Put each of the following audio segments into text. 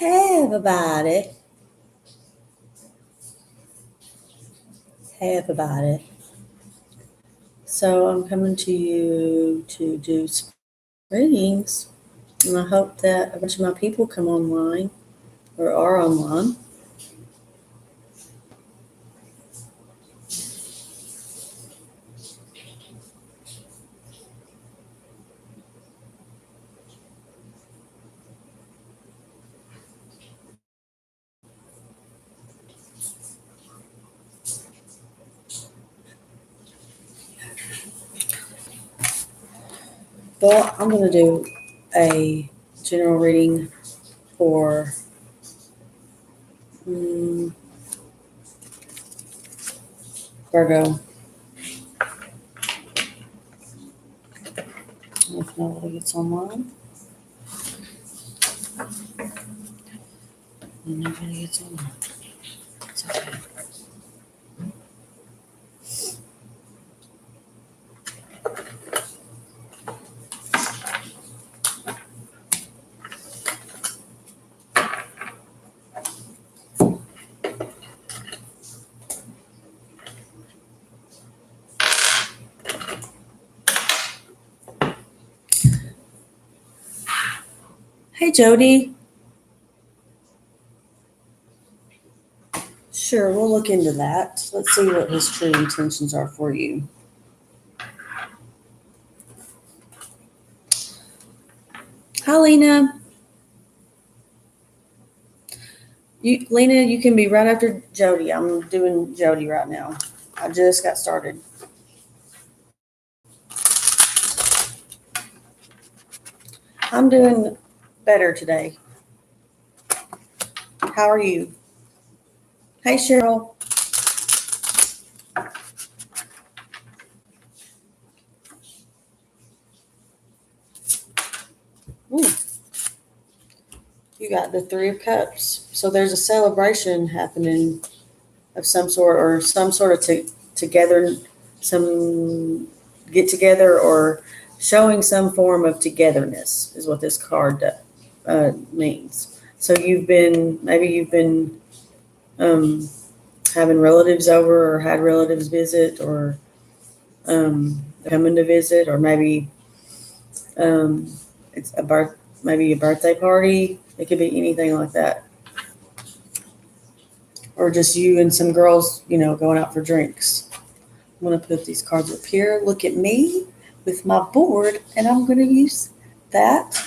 Hey everybody. Hey everybody. So I'm coming to you to do some readings, and I hope that a bunch of my people come online or are online. But I'm going to do a general reading for Virgo. If nobody gets online, and nobody gets online. It's okay. Hey Jody. Sure, we'll look into that. Let's see what his true intentions are for you. Hi Lena. Lena, you can be right after Jody. I'm doing Jody right now. I just got started. I'm doing better today. How are you? Hey Cheryl. Ooh, you got the Three of Cups. So there's a celebration happening of some sort, or some sort of together, some get together, or showing some form of togetherness is what this card means. So maybe you've been um, having relatives over, or had relatives visit, or coming to visit, or maybe um, it's maybe a birthday party. It could be anything like that, or just you and some girls, going out for drinks. I'm going to put these cards up here. Look at me with my board, and I'm going to use that.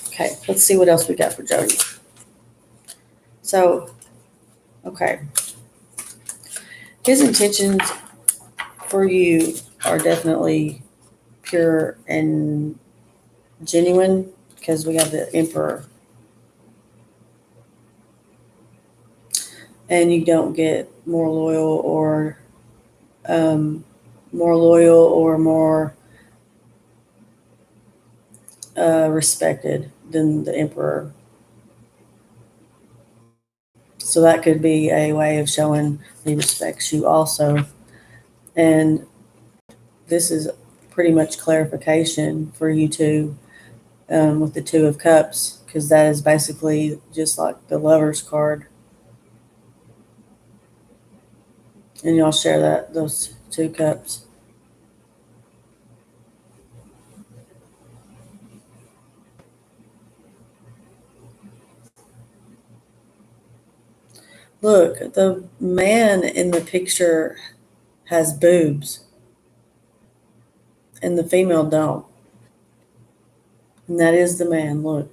Okay, let's see what else we got for Jody. So, okay, his intentions for you are definitely pure and genuine, because we have the Emperor. And you don't get more loyal or more respected than the Emperor. So that could be a way of showing he respects you also. And this is pretty much clarification for you two, with the Two of Cups, because that is basically just like the Lover's card. And y'all share those two cups. Look, the man in the picture has boobs, and the female don't. And that is the man. Look.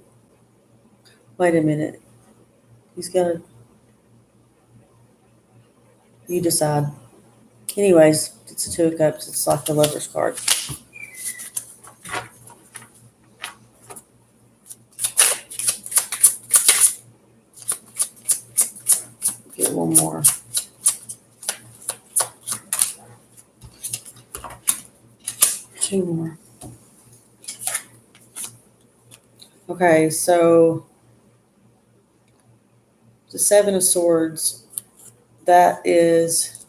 Wait a minute. He's got a. You decide. Anyways, it's a Two of Cups. It's like the Lover's card. Get one more. Two more. Okay, so the Seven of Swords, that is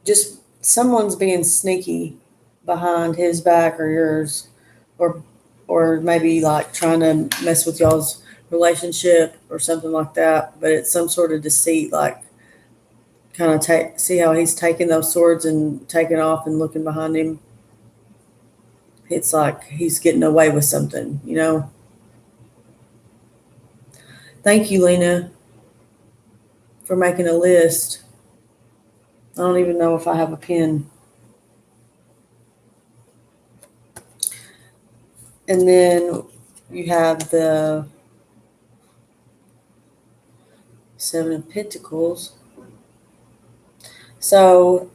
just someone's being sneaky behind his back or yours, or maybe like trying to mess with y'all's relationship or something like that. But it's some sort of deceit, like kind of see how he's taking those swords and taking off and looking behind him. It's like he's getting away with something, you know. Thank you, Lena, for making a list. I don't even know if I have a pen. And then you have the Seven of Pentacles. So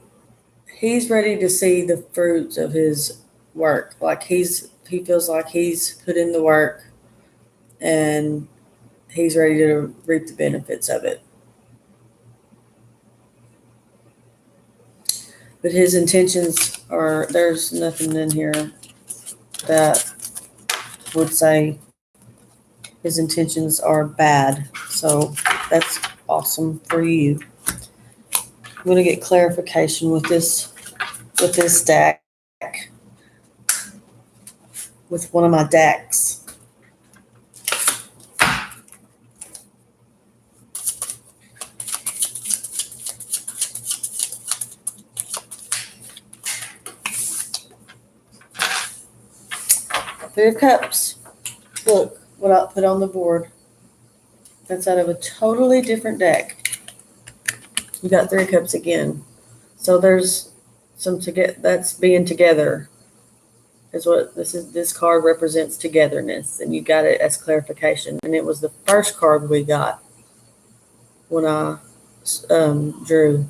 he's ready to see the fruits of his work. Like he feels like he's put in the work and he's ready to reap the benefits of it. But his intentions are, there's nothing in here that would say his intentions are bad. So that's awesome for you. I'm going to get clarification with this deck, with one of my decks. Three of Cups. Look what I put on the board. That's out of a totally different deck. You got Three of Cups again. So there's some that's being together. Is what this card represents, togetherness, and you got it as clarification. And it was the first card we got when I drew.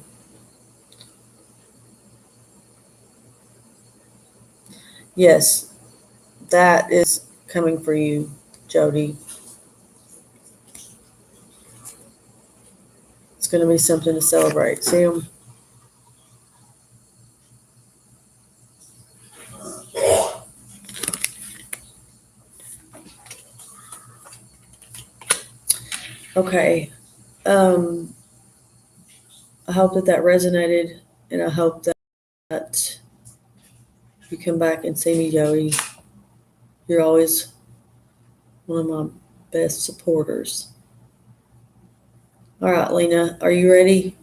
Yes, that is coming for you, Jody. It's going to be something to celebrate. See them? Okay. I hope that resonated, and I hope that you come back and see me, Jody. You're always one of my best supporters. All right, Lena, are you ready?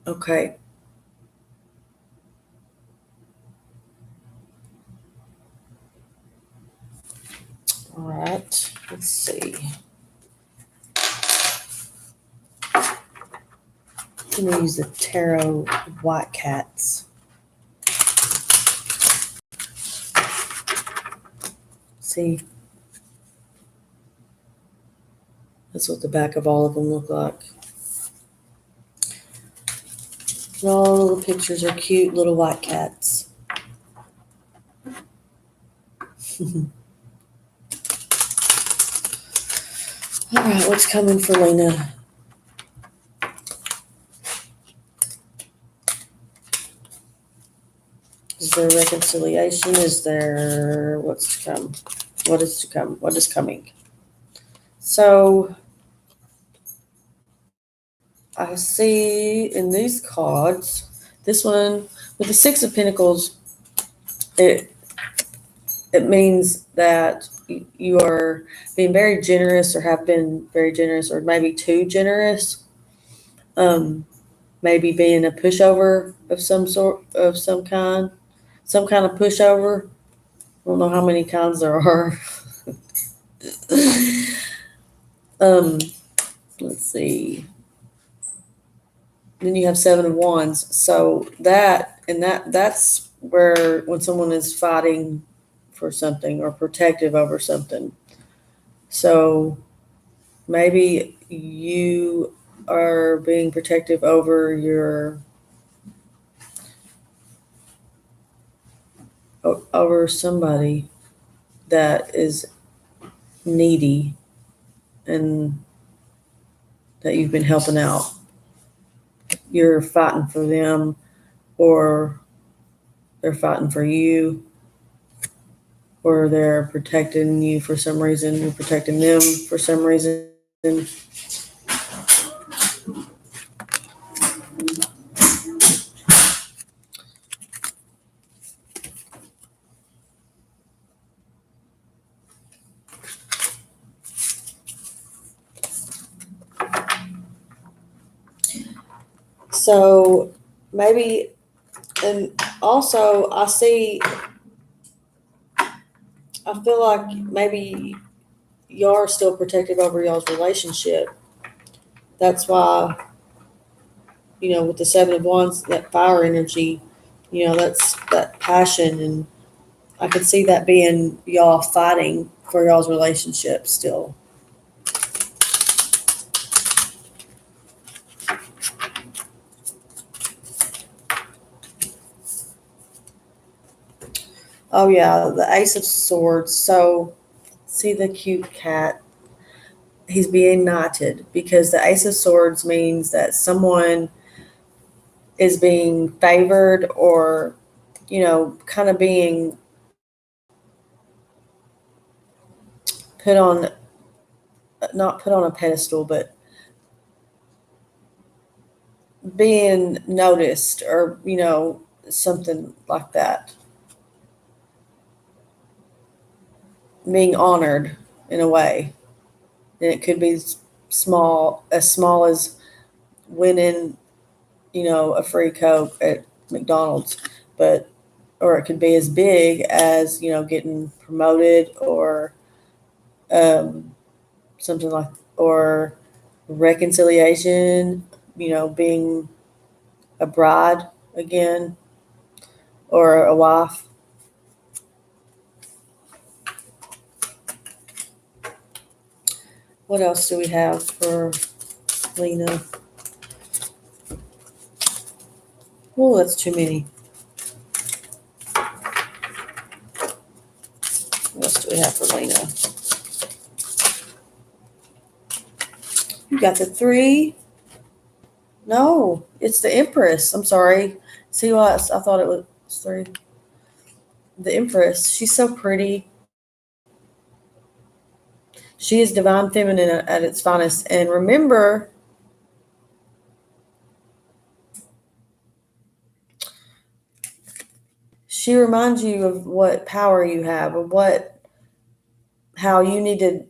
Okay. All right. Let's see. I'm going to use the Tarot White Cats. See? That's what the back of all of them look like. And all the pictures are cute little white cats. All right, what's coming for Lena? Is there reconciliation? Is there what's to come? What is to come? What is coming? So I see in these cards, this one with the Six of Pentacles, it means that you are being very generous, or have been very generous, or maybe too generous. Maybe being a pushover of some kind of pushover. I don't know how many kinds there are. Let's see. Then you have Seven of Wands. So that's where when someone is fighting for something or protective over something. So maybe you are being protective over somebody that is needy and that you've been helping out. You're fighting for them, or they're fighting for you, or they're protecting you for some reason. You're protecting them for some reason. So maybe, and also I feel like maybe y'all are still protective over y'all's relationship. That's why, with the Seven of Wands, that fire energy, that's that passion. And I could see that being y'all fighting for y'all's relationship still. Oh, yeah, the Ace of Swords. So, see the cute cat. He's being knighted because the Ace of Swords means that someone is being favored or, kind of being put on, not put on a pedestal, but being noticed or, something like that. Being honored in a way. And it could be as small as winning, a free Coke at McDonald's, but, or it could be as big as, getting promoted or something like, or reconciliation, being a bride again or a wife. What else do we have for Lena? Oh, that's too many. What else do we have for Lena? You got the 3. No, it's the Empress. I'm sorry. See what? I thought it was 3. The Empress. She's so pretty. She is divine feminine at its finest. And remember, she reminds you of what power you have, of how you need to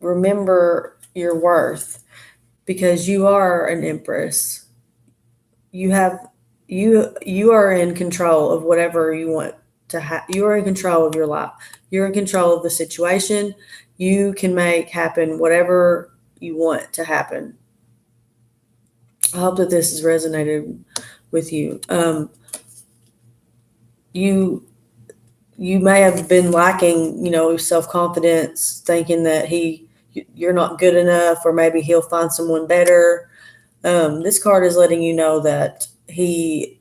remember your worth because you are an empress. You are in control of whatever you want to have. You are in control of your life. You're in control of the situation. You can make happen whatever you want to happen. I hope that this has resonated with you. You may have been lacking, self-confidence, thinking that you're not good enough, or maybe he'll find someone better. This card is letting you know that he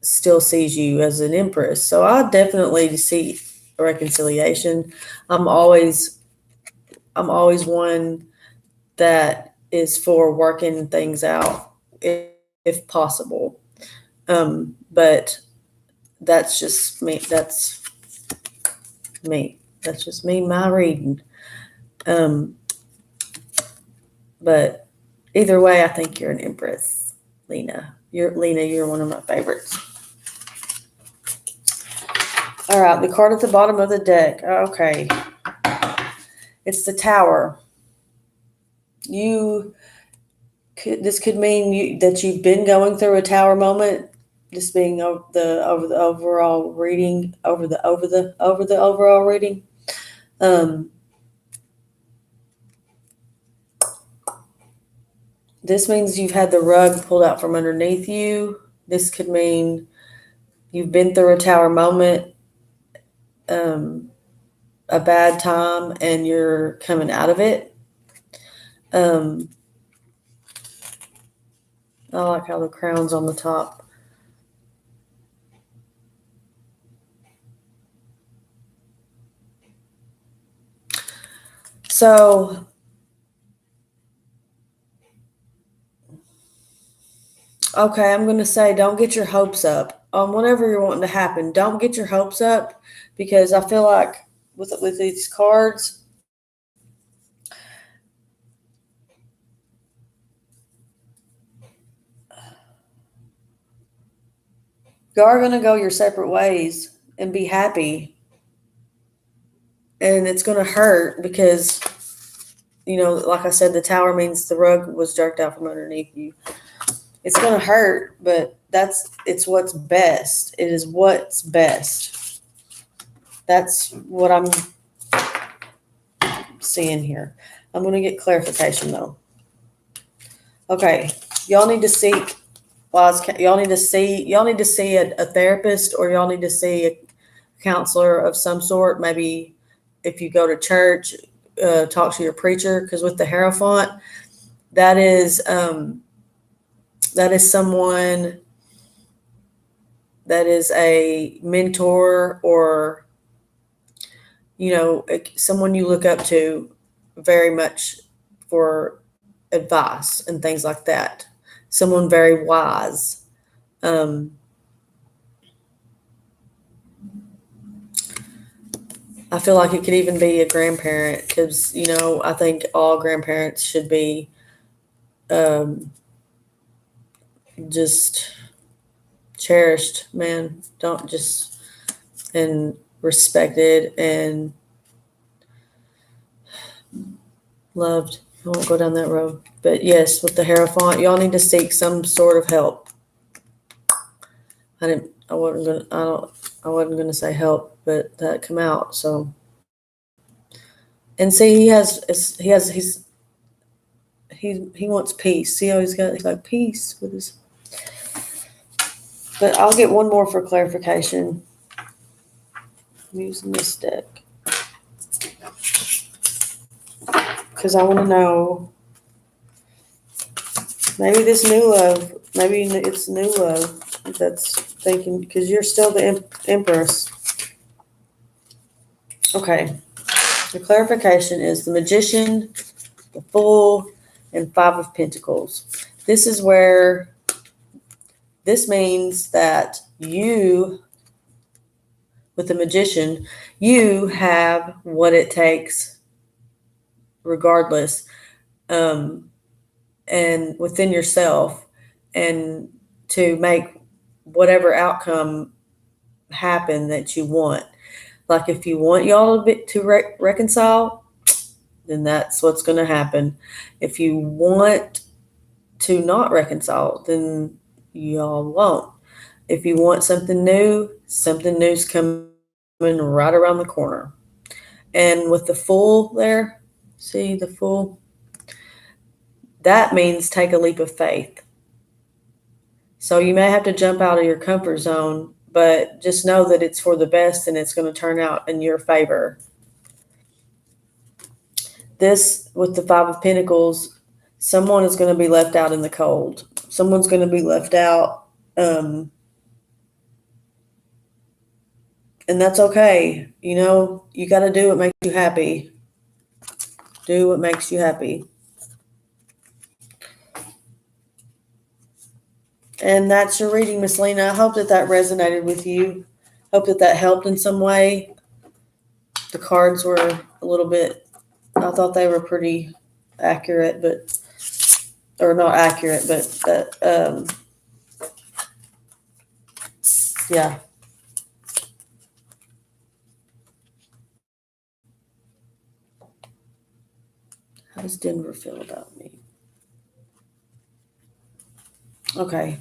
still sees you as an empress. So I definitely see a reconciliation. I'm always one that is for working things out if possible. But that's just me. That's me. That's just me, my reading. But either way, I think you're an empress, Lena. You're one of my favorites. All right, the card at the bottom of the deck. Okay. It's the Tower. This could mean that you've been going through a Tower moment. This being over the overall reading, over the overall reading. This means you've had the rug pulled out from underneath you. This could mean you've been through a Tower moment, a bad time, and you're coming out of it. I like how the crown's on the top. So, okay, I'm going to say don't get your hopes up on whatever you're wanting to happen. Don't get your hopes up because I feel like with these cards, You are going to go your separate ways and be happy. And it's going to hurt because, like I said, the tower means the rug was jerked out from underneath you. It's going to hurt, but it's what's best. It is what's best. That's what I'm seeing here. I'm going to get clarification though. Okay, y'all need to seek y'all need to see a therapist, or y'all need to see a counselor of some sort. Maybe if you go to church, talk to your preacher, because with the Hierophant, that is someone that is a mentor, or someone you look up to very much for advice and things like that. Someone very wise. I feel like it could even be a grandparent, because I think all grandparents should be just cherished, man. Don't just and respected and loved. I won't go down that road. But yes, with the Hierophant, y'all need to seek some sort of help. I wasn't gonna say help, but that come out. So, and see, he wants peace. See how he's like peace with his. But I'll get one more for clarification. I'm using this deck because I want to know. Maybe this new love. Maybe it's new love that's thinking, because you're still the Empress. Okay. The clarification is the Magician, the Fool, and Five of Pentacles. This is where this means that you, with the Magician, you have what it takes regardless, and within yourself, and to make whatever outcome happen that you want. Like if you want y'all to reconcile, then that's what's going to happen. If you want to not reconcile, then y'all won't. If you want something new's coming right around the corner. And with the Fool there, see the Fool? That means take a leap of faith. So you may have to jump out of your comfort zone, but just know that it's for the best and it's going to turn out in your favor. This, with the Five of Pentacles, someone is going to be left out in the cold. Someone's going to be left out, and that's okay. You got to do what makes you happy. Do what makes you happy. And that's your reading, Miss Lena. I hope that resonated with you. Hope that helped in some way. The cards were a little bit, I thought they were pretty accurate, or not accurate, but yeah. How does Denver feel about me? Okay.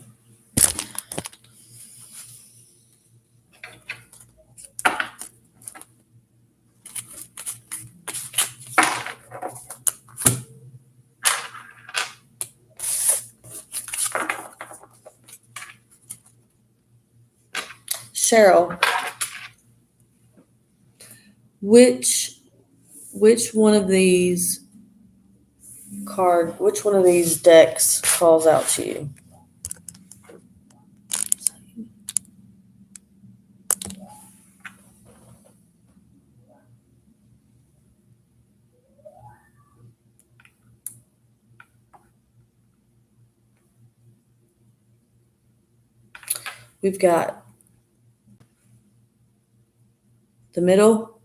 Cheryl, which one of these which one of these decks calls out to you? We've got the Middle,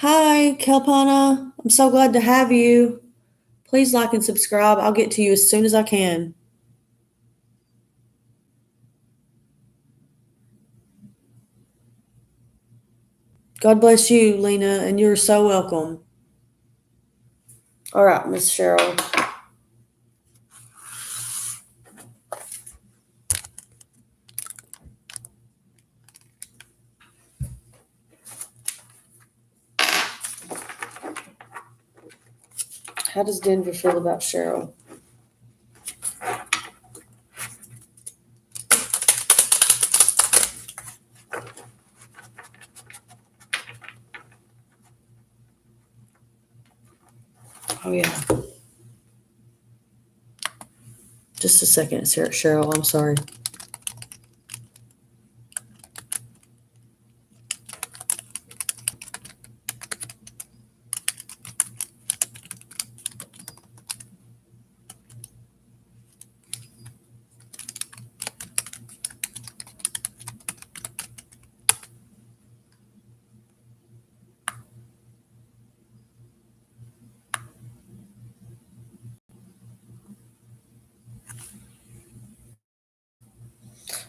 Hi, Kelpana. I'm so glad to have you. Please like and subscribe. I'll get to you as soon as I can. God bless you, Lena, and you're so welcome. All right, Miss Cheryl. How does Denver feel about Cheryl? Oh, yeah. Just a second, Cheryl. I'm sorry.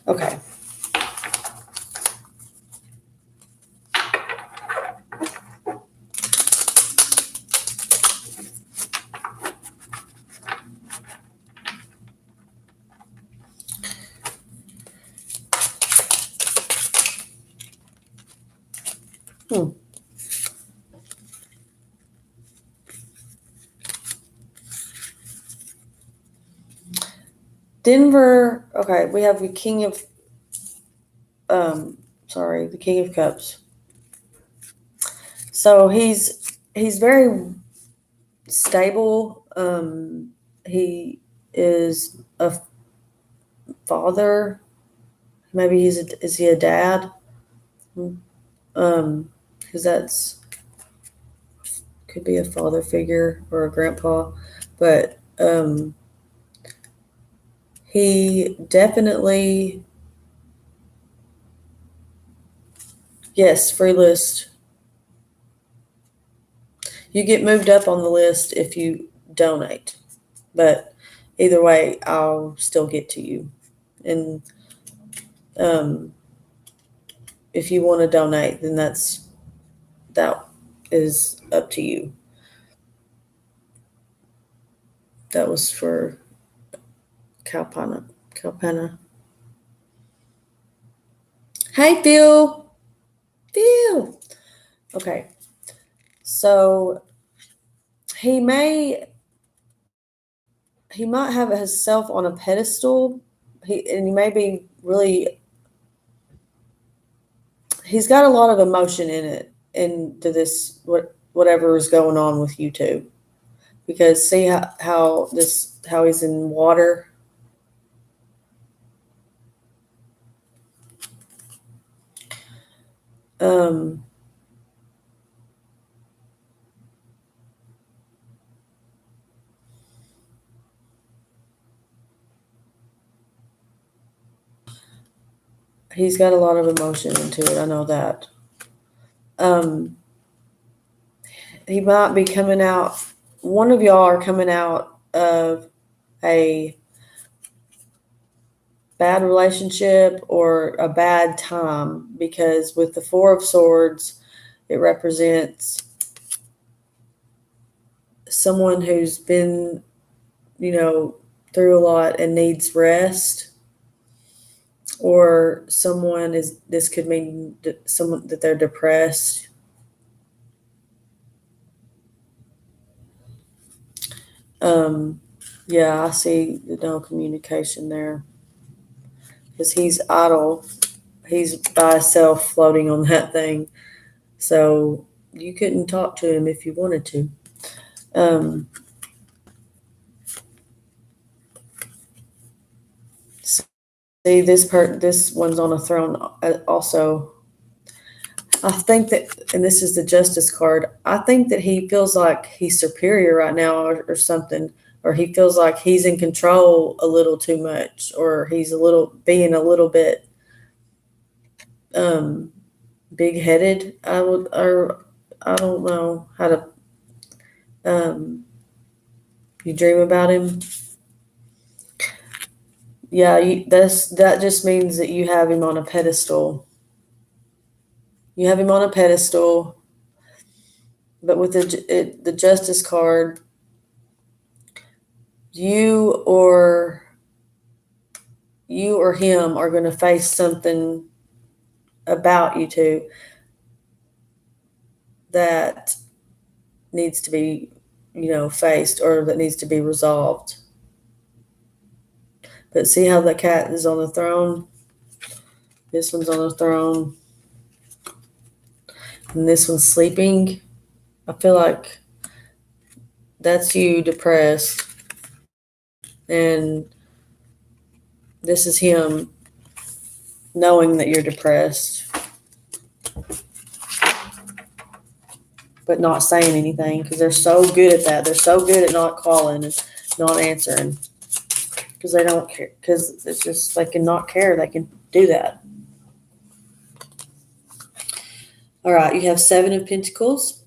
Okay. Hmm. Denver. Okay, we have the King of. The King of Cups. So he's very stable. He is a father. Maybe is he a dad? Because that's could be a father figure or a grandpa, but he definitely, yes, free list. You get moved up on the list if you donate, but either way, I'll still get to you. And um, if you want to donate, then that is up to you. That was for Kalpana. Kalpana. Hey, Phil. Phil. Okay. So he may he might have himself on a pedestal. He may be really. He's got a lot of emotion in it into this whatever is going on with YouTube because see how he's in water. Um, he's got a lot of emotion into it. I know that. Um, he might be coming out. One of y'all are coming out of a bad relationship or a bad time because with the Four of Swords, it represents someone who's been, through a lot and needs rest, or this could mean someone that they're depressed. Um, yeah, I see no communication there because he's idle. He's by himself floating on that thing. So you couldn't talk to him if you wanted to. Um, See, this one's on a throne also. I think that, and this is the Justice card. I think that he feels like he's superior right now, or something, or he feels like he's in control a little too much, or he's being a little bit um, big headed. I don't know how to. You dream about him. Yeah, that just means that you have him on a pedestal. You have him on a pedestal, but with the Justice card, you or him are going to face something about you two that needs to be, faced, or that needs to be resolved. But see how the cat is on the throne? This one's on the throne, and this one's sleeping. I feel like that's you depressed, and this is him knowing that you're depressed, but not saying anything because they're so good at that. They're so good at not calling and not answering because they don't care. Because it's just they can not care. They can do that. All right, you have 7 of Pentacles.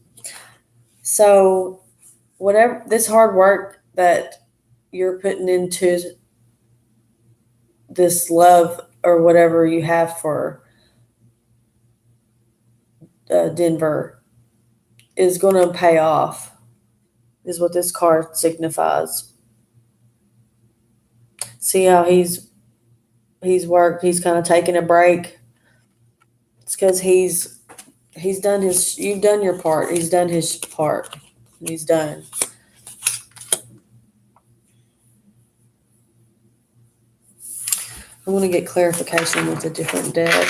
So whatever this hard work that you're putting into this love or whatever you have for Denver is going to pay off, is what this card signifies. See how he's worked. He's kind of taking a break. It's because he's done his. You've done your part. He's done his part. He's done. I want to get clarification with a different deck.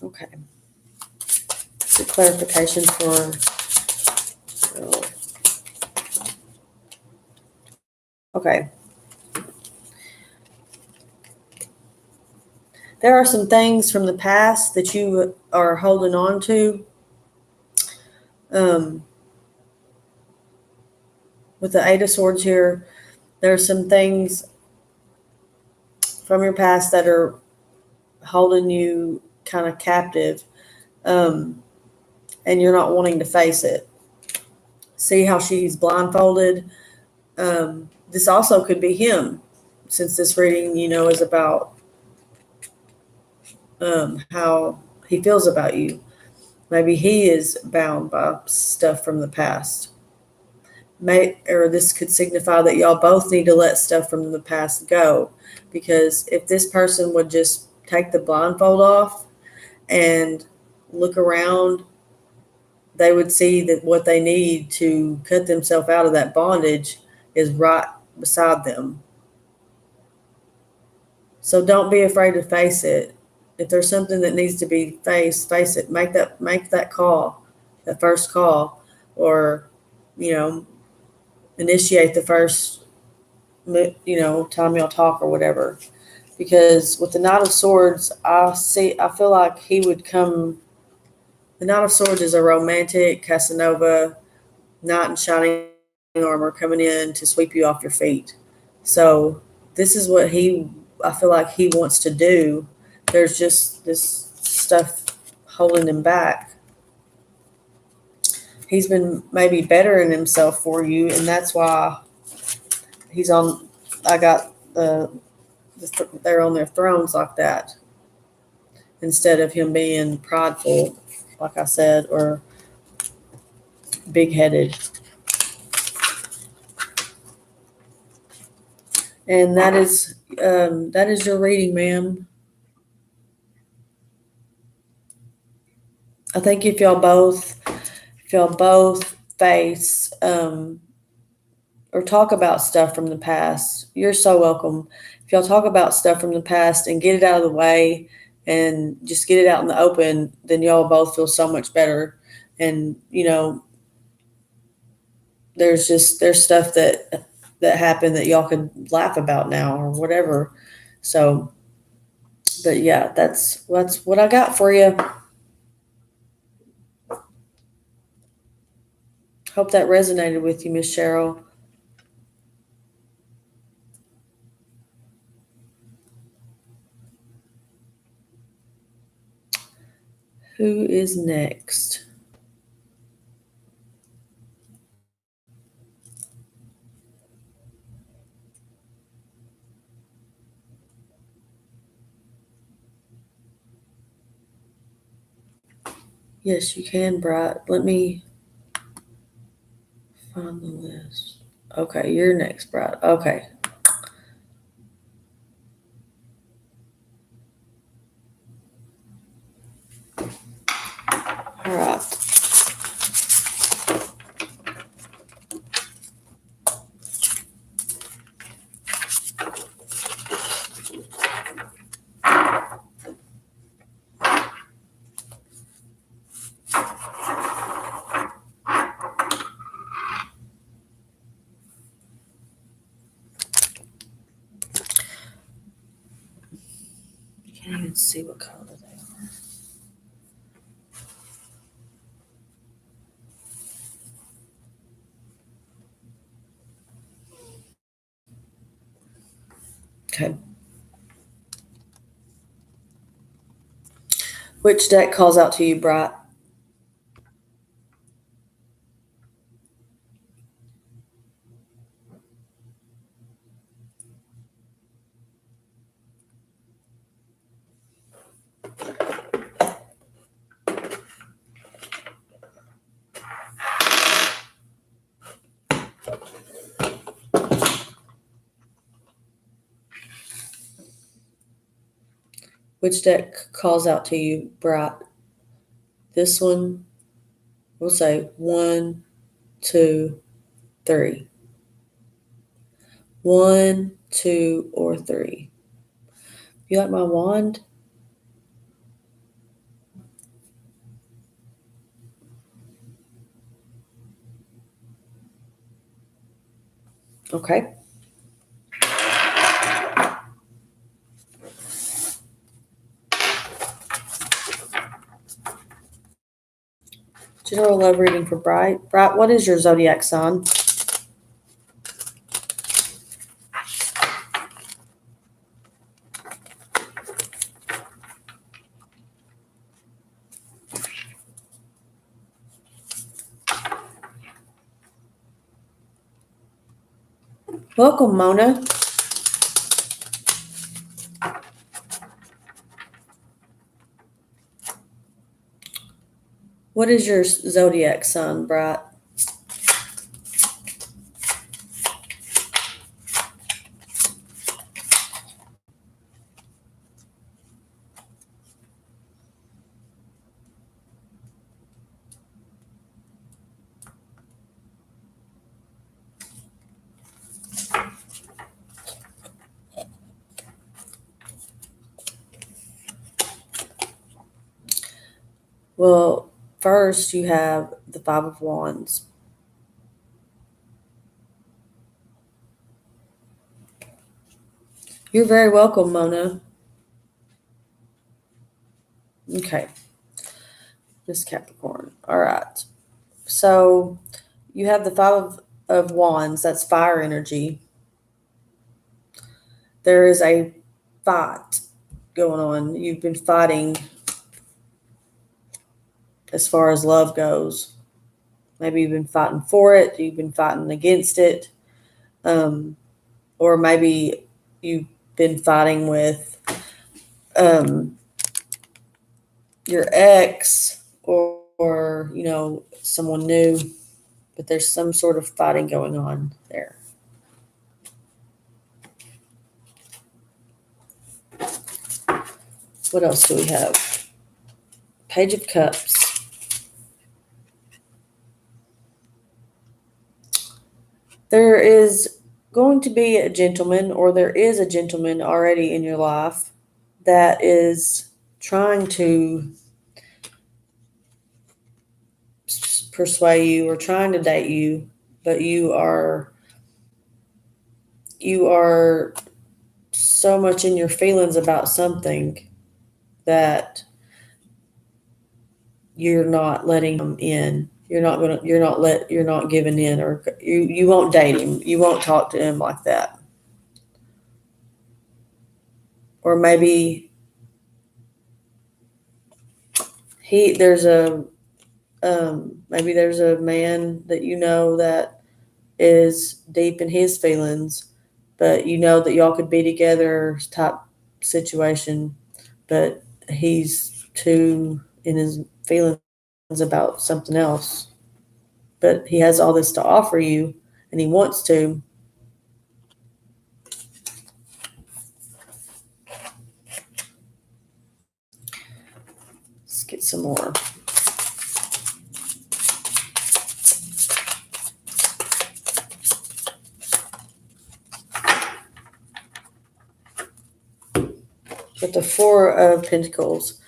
Okay. It's a clarification for. Okay. There are some things from the past that you are holding on to. With the 8 of Swords here, there are some things from your past that are holding you kind of captive, and you're not wanting to face it. See how she's blindfolded? This also could be him, since this reading, is about how he feels about you. Maybe he is bound by stuff from the past. Or this could signify that y'all both need to let stuff from the past go, because if this person would just take the blindfold off and look around, they would see that what they need to cut themselves out of that bondage is right beside them. So don't be afraid to face it. If there's something that needs to be faced, face it. Make that call, that first call, or initiate the first time y'all talk or whatever. Because with the Knight of Swords, I feel like he would come. The Knight of Swords is a romantic Casanova knight in shining armor coming in to sweep you off your feet. So this is what I feel like he wants to do. There's just this stuff holding him back. He's been maybe bettering himself for you, and that's why he's on. I got they're on their thrones like that, instead of him being prideful, like I said, or big-headed. And that is your reading, ma'am. I think if y'all both face or talk about stuff from the past, you're so welcome. If y'all talk about stuff from the past and get it out of the way and just get it out in the open, then y'all both feel so much better. And there's stuff that happened that y'all could laugh about now or whatever. So But yeah, that's what I got for you. Hope that resonated with you, Miss Cheryl. Who is next? Yes, you can, Bright. Let me find the list. Okay, you're next, Bright. Okay. All right. You can't even see what color they are. Okay. Which deck calls out to you, Bright? Which deck calls out to you, Bright? This one, we'll say 1, 2, 3. 1, 2, or 3. You like my wand? Okay. General love reading for Bright. Bright, what is your zodiac sign? Welcome, Mona. What is your zodiac sign, Bright? Well, first you have the Five of Wands. You're very welcome, Mona. Okay, Miss Capricorn. All right. So you have the Five of Wands. That's fire energy. There is a fight going on. You've been fighting as far as love goes. Maybe you've been fighting for it. You've been fighting against it. Or maybe you've been fighting with your ex or someone new, but there's some sort of fighting going on there. What else do we have? Page of Cups. There is going to be a gentleman, or there is a gentleman already in your life that is trying to persuade you or trying to date you, but you are so much in your feelings about something that you're not letting him in. You're not giving in, or you won't date him. You won't talk to him like that. Or maybe there's a maybe there's a man that you know that is deep in his feelings, but you know that y'all could be together type situation, but he's too in his feelings about something else. But he has all this to offer you and he wants to. Let's get some more. With the Four of Pentacles,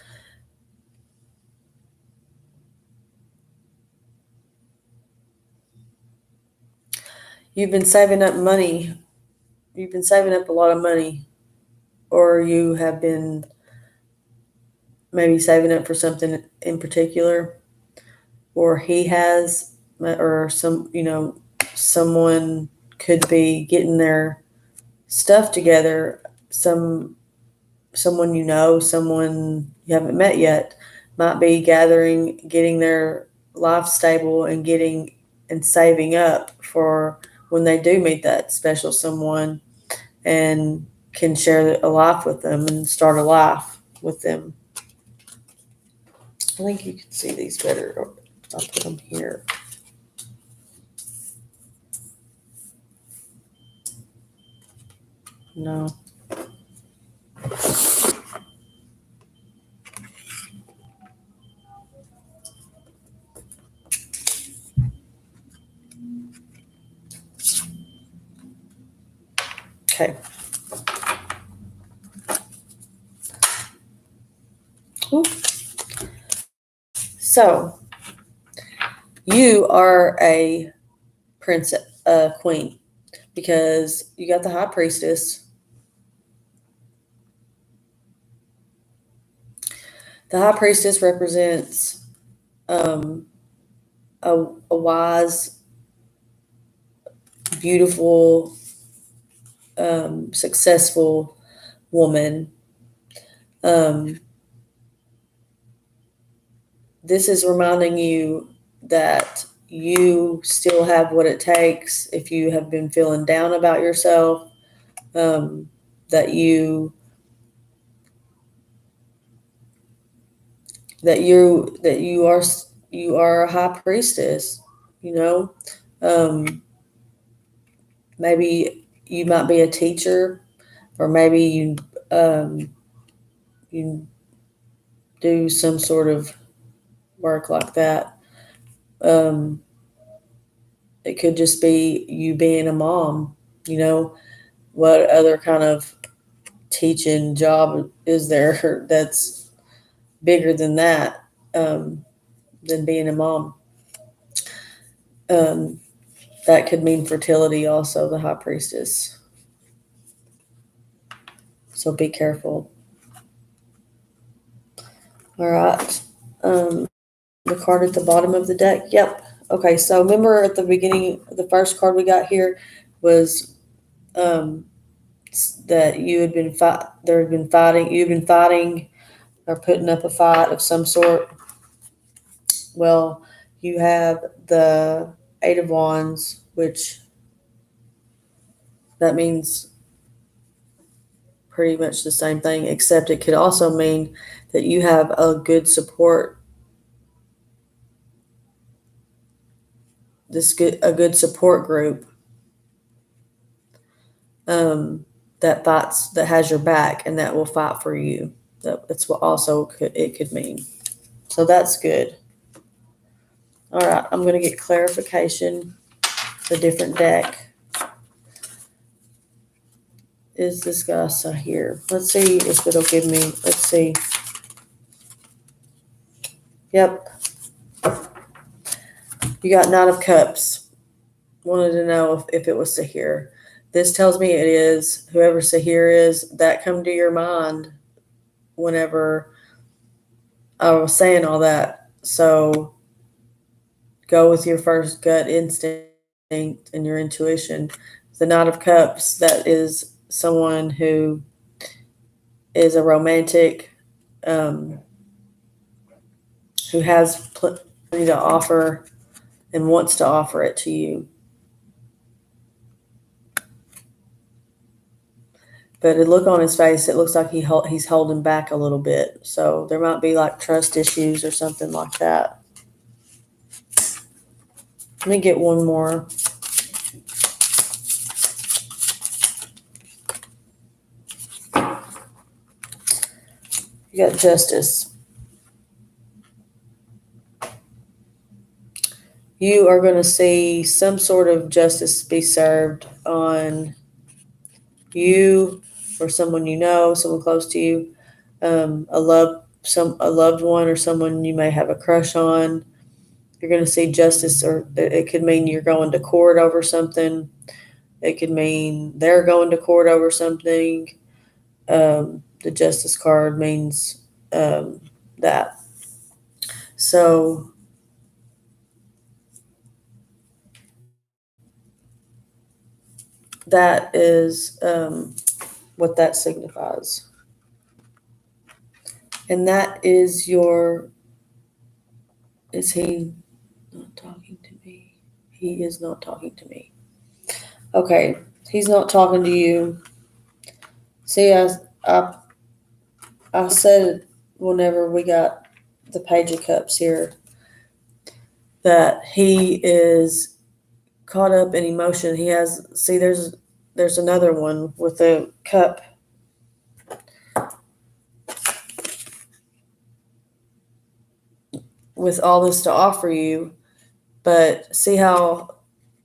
you've been saving up money. You've been saving up a lot of money, or you have been maybe saving up for something in particular, or he has, or someone could be getting their stuff together. Someone someone you haven't met yet, might be getting their life stable and getting and saving up for when they do meet that special someone and can share a life with them and start a life with them. I think you can see these better. I'll put them here. No. Okay. Ooh. So you are a princess, a queen, because you got the high priestess. The high priestess represents a wise, beautiful, successful woman. This is reminding you that you still have what it takes if you have been feeling down about yourself, that you are a high priestess, you know. Maybe you might be a teacher, or maybe you do some sort of work like that. It could just be you being a mom. What other kind of teaching job is there that's bigger than that, than being a mom? That could mean fertility also, the high priestess. So be careful. All right. The card at the bottom of the deck. Yep. Okay. So remember at the beginning, the first card we got here was that you've been fighting or putting up a fight of some sort. Well, you have the Eight of Wands, which that means pretty much the same thing, except it could also mean that you have a good support, a good support group that has your back and that will fight for you. That's what also it could mean. So that's good. All right, I'm going to get clarification. The different deck is this guy here. Let's see if it'll give me. Let's see. Yep. You got Nine of Cups. Wanted to know if it was Sahir. this tells me it is whoever Sahir is that come to your mind whenever I was saying all that. So go with your first gut instinct and your intuition. The Knight of Cups, that is someone who is a romantic, who has plenty to offer and wants to offer it to you. But a look on his face, it looks like he's holding back a little bit. So there might be like trust issues or something like that. Let me get one more. You got Justice. You are going to see some sort of justice be served on you or someone you know, someone close to you, a loved one or someone you may have a crush on. You're going to see justice, or it could mean you're going to court over something. It could mean they're going to court over something. The justice card means that. So that is what that signifies. And that is your, is he not talking to me? He is not talking to me. Okay, he's not talking to you. See, I said whenever we got the Page of Cups here that he is caught up in emotion. He has, see, there's another one with a cup. With all this to offer you, but see how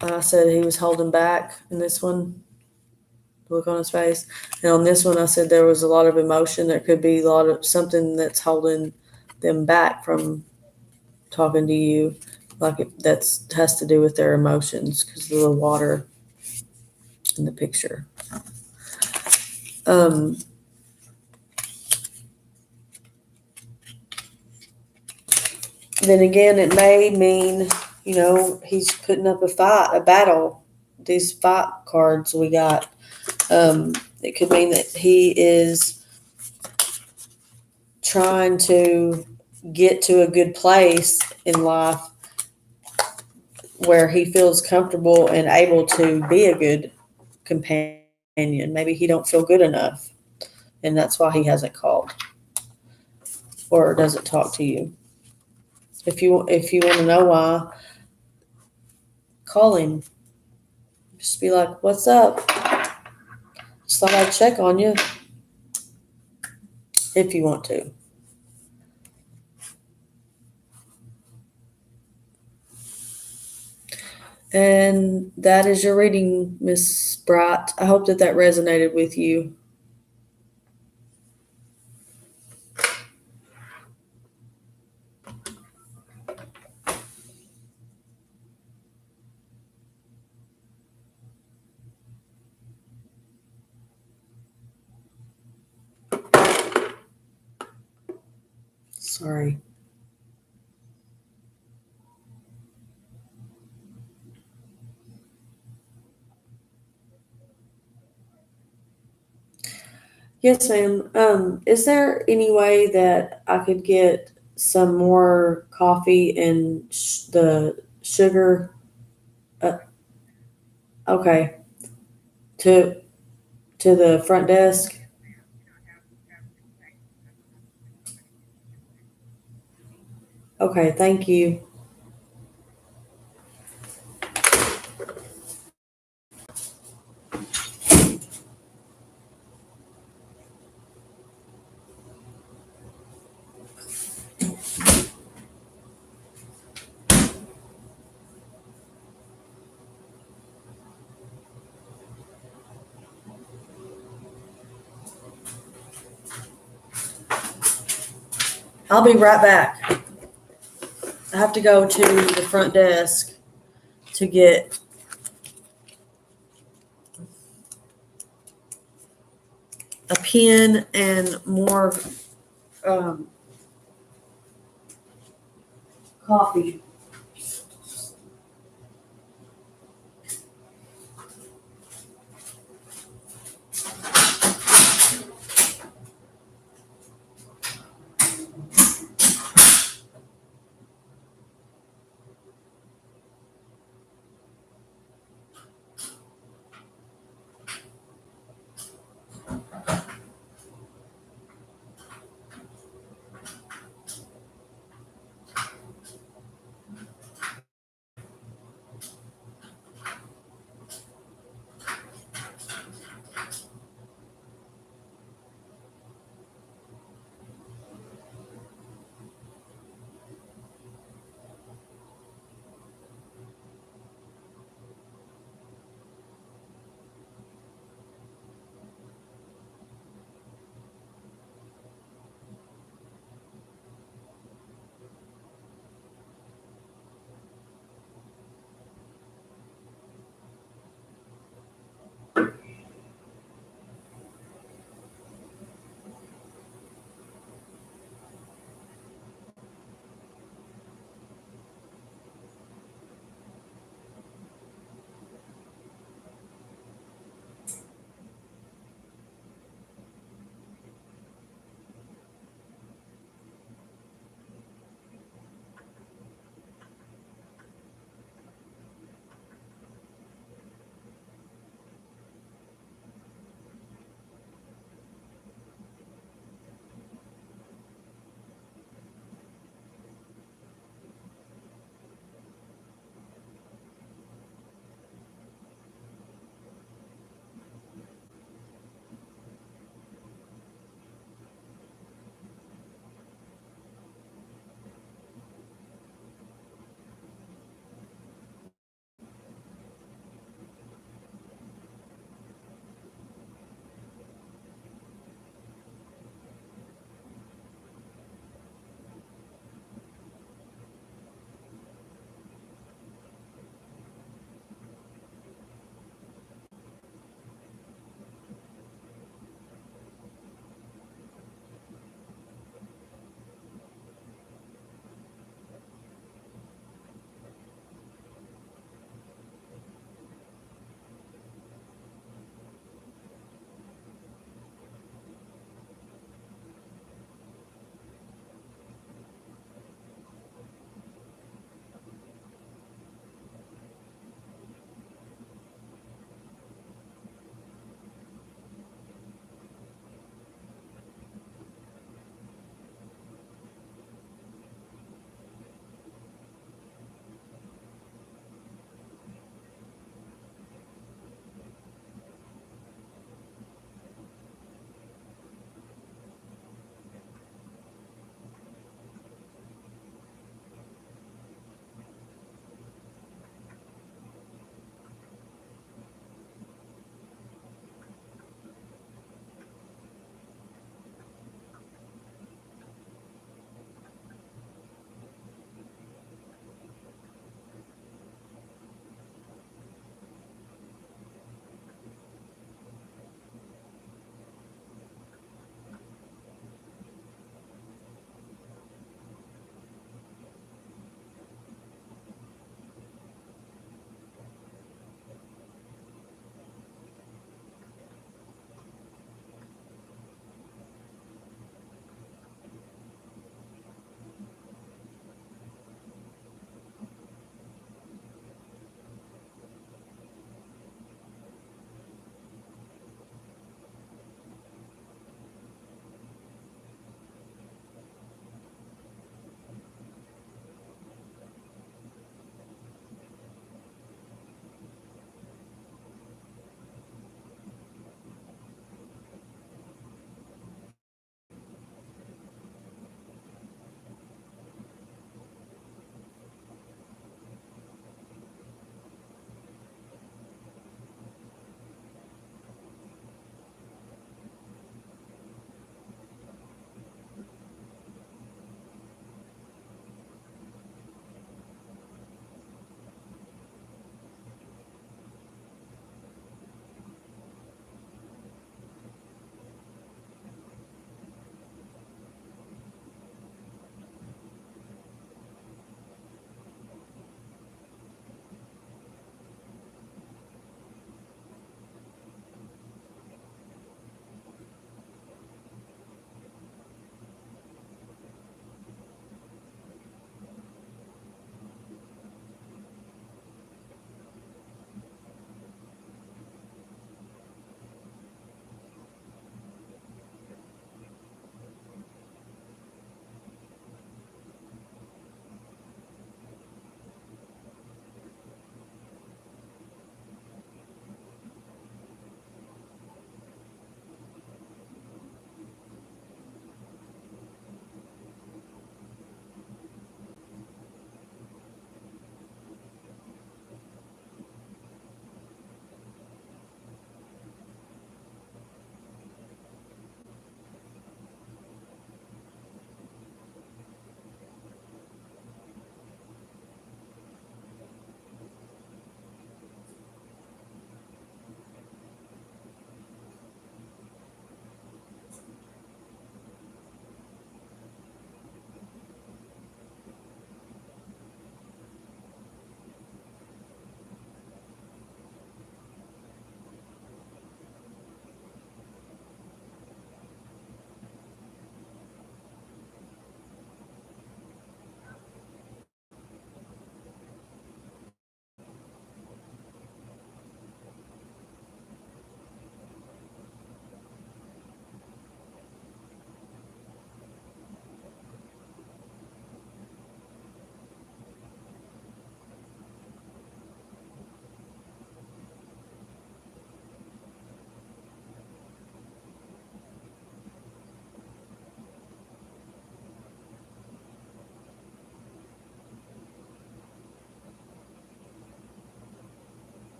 I said he was holding back in this one? Look on his face. And on this one, I said there was a lot of emotion. There could be a lot of something that's holding them back from talking to you, like that's has to do with their emotions because of the water in the picture. Then again, it may mean, he's putting up a fight, a battle. These fight cards we got. It could mean that he is trying to get to a good place in life where he feels comfortable and able to be a good companion. Maybe he don't feel good enough, and that's why he hasn't called or doesn't talk to you. If you want to know why, call him. Just be like, "What's up? Just thought I'd check on you." If you want to. And that is your reading, Miss Bright. I hope that resonated with you. Sorry. Yes, ma'am. Is there any way that I could get some more coffee and the sugar? Okay. To the front desk. Okay, thank you. I'll be right back. I have to go to the front desk to get a pen and more coffee.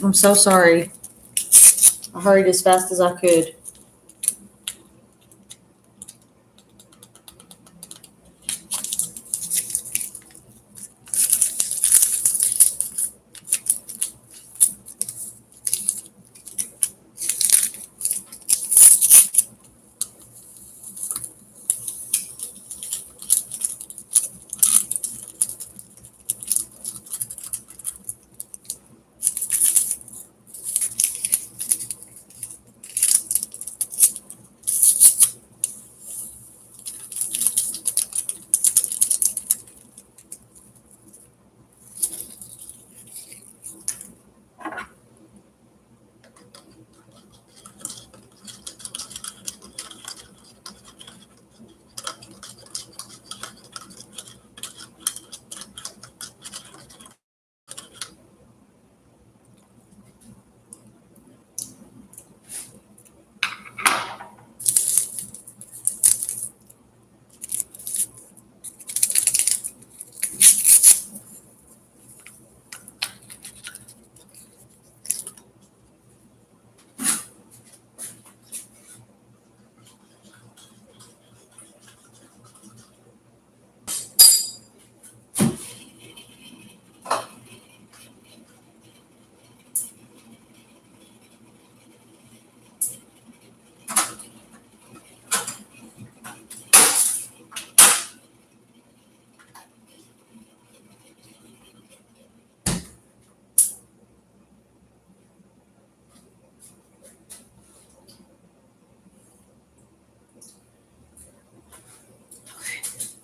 I'm so sorry. I hurried as fast as I could.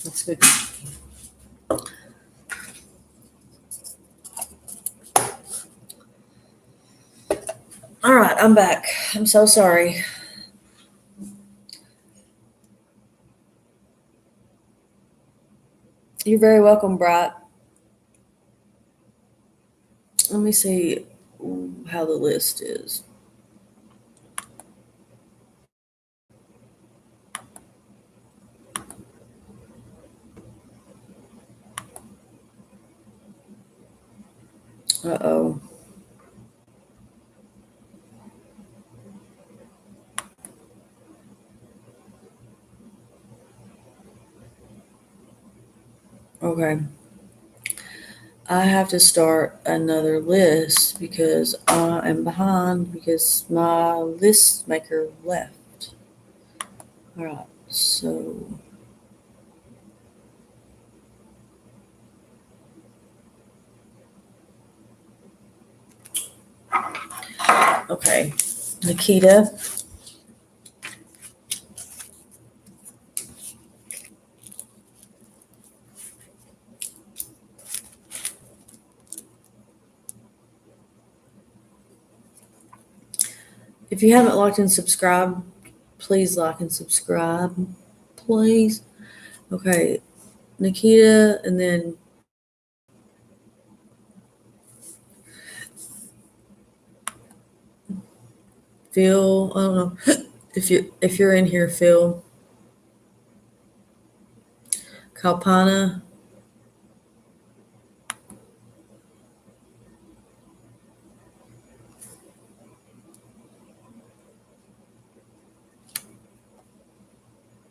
That's good. All right, I'm back. I'm so sorry. You're very welcome, Bright. Let me see how the list is. Uh-oh. Okay. I have to start another list because I am behind because my list maker left. All right. So, okay. Nikita. If you haven't liked and subscribed, please like and subscribe. Please. Okay. Nikita, and then Phil. I don't know if you're in here, Phil. Kalpana.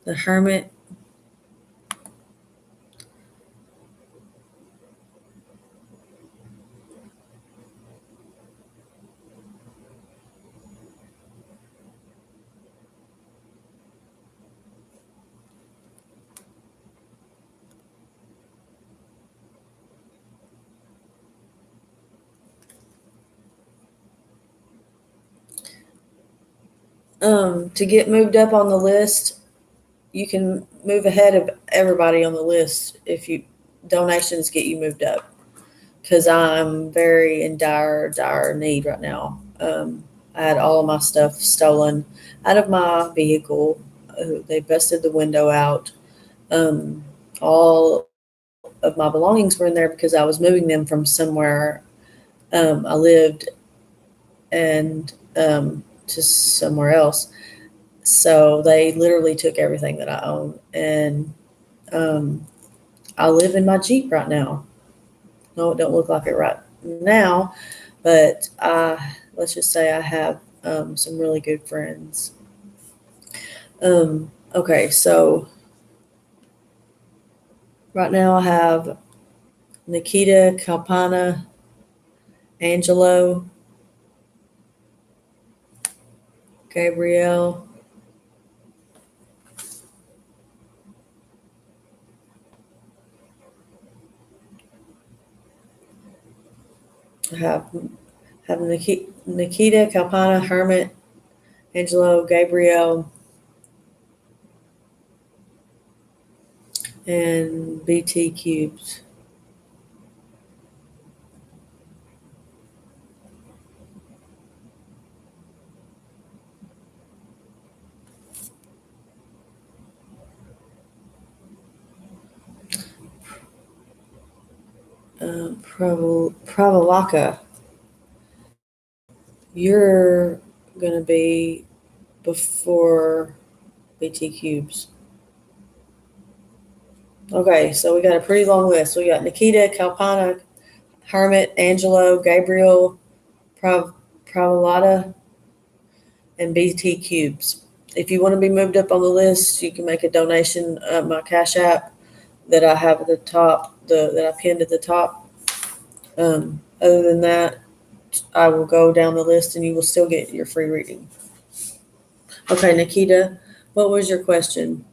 The Hermit. To get moved up on the list, you can move ahead of everybody on the list if you donations get you moved up. Because I'm very in dire need right now. I had all of my stuff stolen out of my vehicle. They busted the window out. All of my belongings were in there because I was moving them from somewhere I lived and to somewhere else. So they literally took everything that I own, and I live in my Jeep right now. No, it don't look like it right now, but let's just say I have some really good friends. Okay, so right now I have Nikita, Kalpana, Angelo, Gabrielle, I have Nikita, Kalpana, Hermit, Angelo, Gabrielle, and BT Cubes. Pravalaka, you're gonna be before BT Cubes. Okay, so we got a pretty long list. We got Nikita, Kalpana, Hermit, Angelo, Gabriel, Pravalata, and BT Cubes. If you want to be moved up on the list, you can make a donation at my Cash App that I have at the top, that I pinned at the top. Other than that, I will go down the list and you will still get your free reading. Okay, Nikita, what was your question?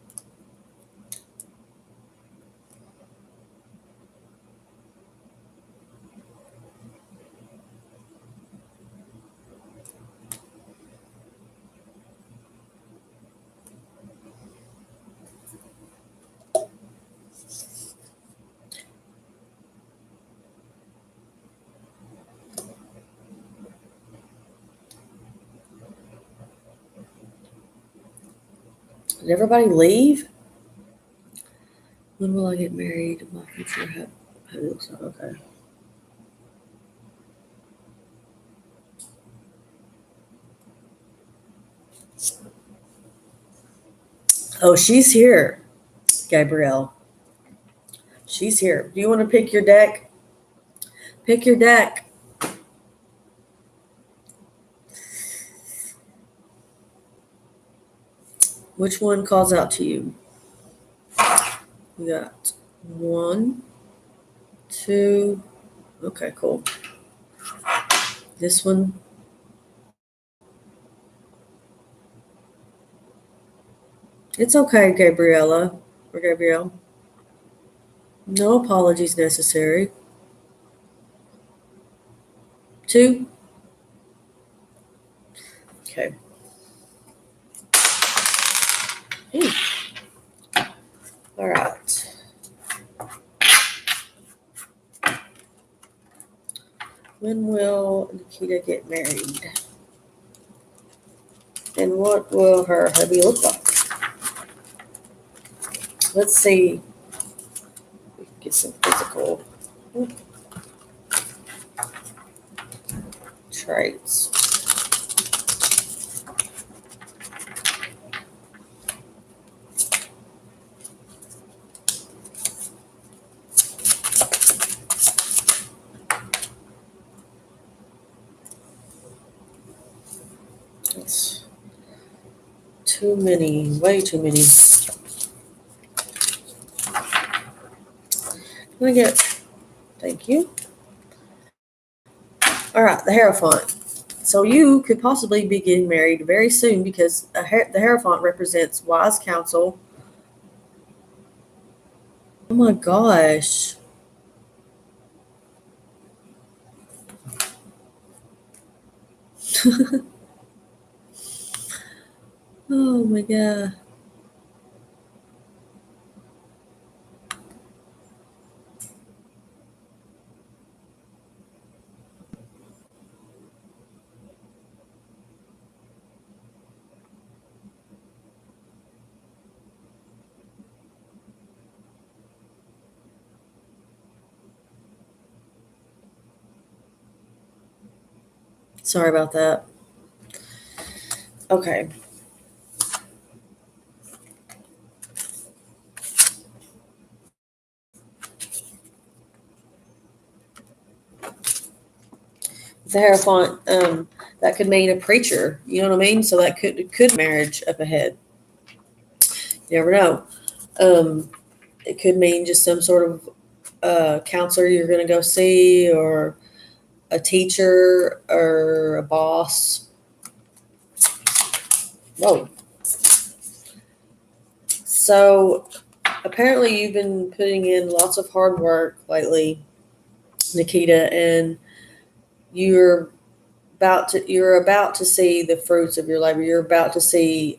Did everybody leave? When will I get married? My future how it looks like. Okay. Oh, she's here, Gabrielle. She's here. Do you want to pick your deck? Pick your deck. Which one calls out to you? We got 1, 2. Okay, cool. This one. It's okay, Gabriella or Gabrielle. No apologies necessary. 2. Okay. Ooh. All right. When will Nikita get married? And what will her hubby look like? Let's see. We can get some physical traits. It's too many, way too many. Let me get, thank you. All right, the Hierophant. So you could possibly be getting married very soon because the Hierophant represents wise counsel. Oh my gosh. Oh my God. Sorry about that. Okay. The Hierophant, that could mean a preacher. You know what I mean? So that could marriage up ahead. You never know. It could mean just some sort of counselor you're going to go see, or a teacher, or a boss. Whoa. So apparently you've been putting in lots of hard work lately, Nikita, and you're about to see the fruits of your labor. You're about to see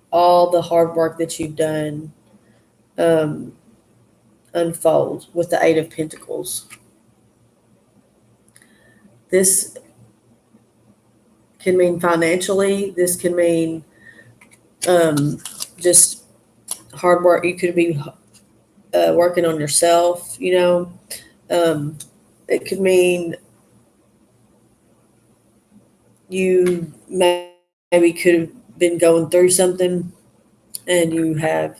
all the hard work that you've done um, unfold with the Eight of Pentacles. This can mean financially. This can mean just hard work. You could be working on yourself. It could mean you maybe could have been going through something and you have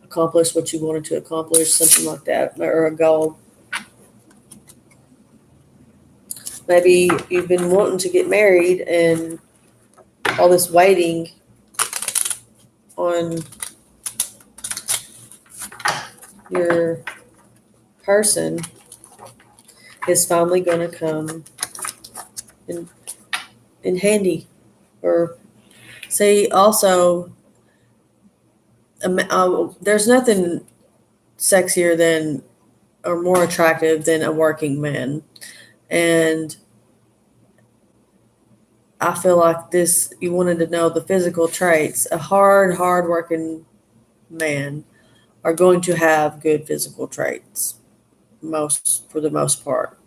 accomplished what you wanted to accomplish, something like that, or a goal. Maybe you've been wanting to get married and all this waiting on your person is finally going to come in handy. Or see, also, there's nothing sexier than or more attractive than a working man. And I feel like this, you wanted to know the physical traits. A hard working man are going to have good physical traits, for the most part.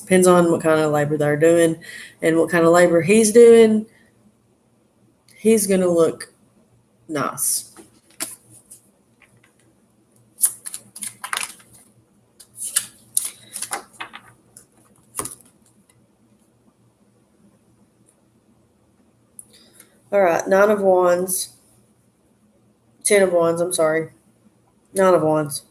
Depends on what kind of labor they're doing and what kind of labor he's doing. He's going to look nice. All right, 9 of Wands. 10 of Wands, I'm sorry. 9 of Wands.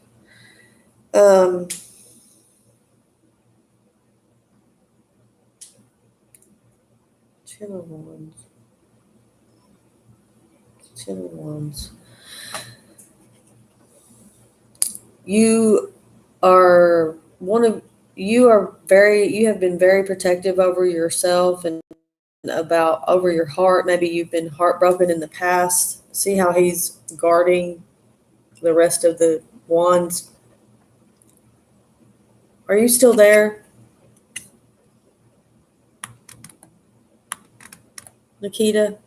10 of Wands. 10 of Wands. You have been very protective over yourself and over your heart. Maybe you've been heartbroken in the past. See how he's guarding the rest of the wands. Are you still there, Nikita?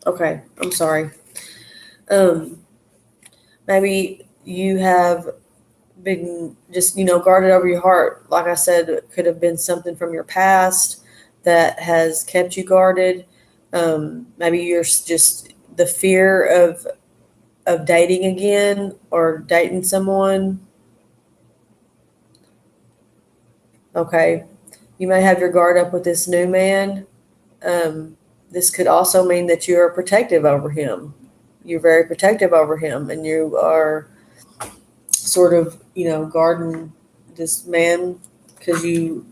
Okay, I'm sorry. Maybe you have been just, guarded over your heart. Like I said, it could have been something from your past that has kept you guarded. Maybe you're just the fear of dating again or dating someone. Okay. You may have your guard up with this new man. This could also mean that you are protective over him. You're very protective over him, and you are sort of, guarding this man because you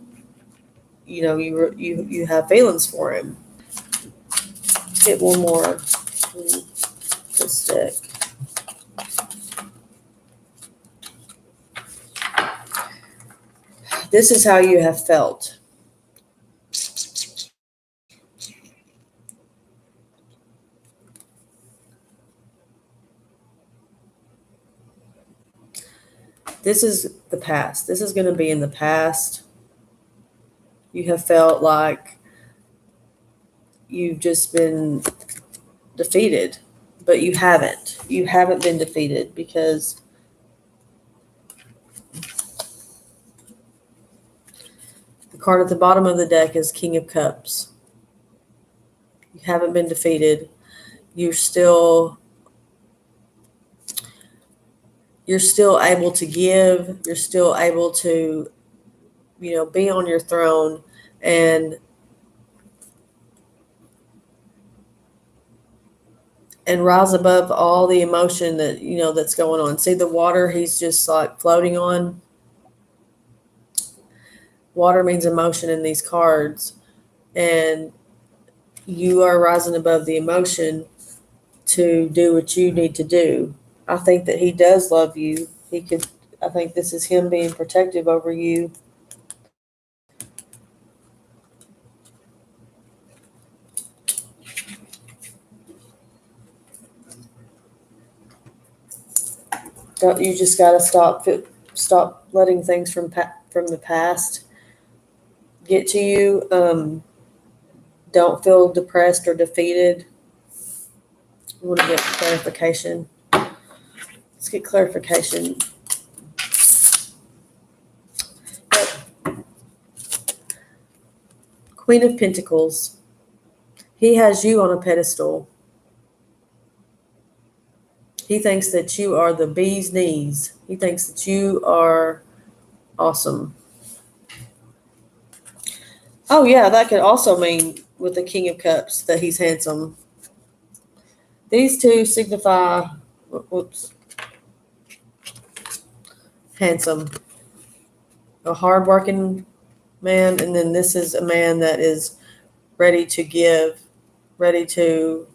have feelings for him. Get one more. This deck. This is how you have felt. This is the past. This is going to be in the past. You have felt like you've just been defeated, but you haven't. You haven't been defeated because the card at the bottom of the deck is King of Cups. You haven't been defeated. You're still able to give. You're still able to, be on your throne and and rise above all the emotion that, that's going on. See the water he's just like floating on? Water means emotion in these cards. And you are rising above the emotion to do what you need to do. I think that he does love you. I think this is him being protective over you. Don't you just got to stop letting things from the past get to you. Don't feel depressed or defeated. I want to get clarification. Let's get clarification. Queen of Pentacles. He has you on a pedestal. He thinks that you are the bee's knees. He thinks that you are awesome. Oh, yeah, that could also mean with the King of Cups that he's handsome. These two signify, handsome. A hardworking man, and then this is a man that is ready to give, ready to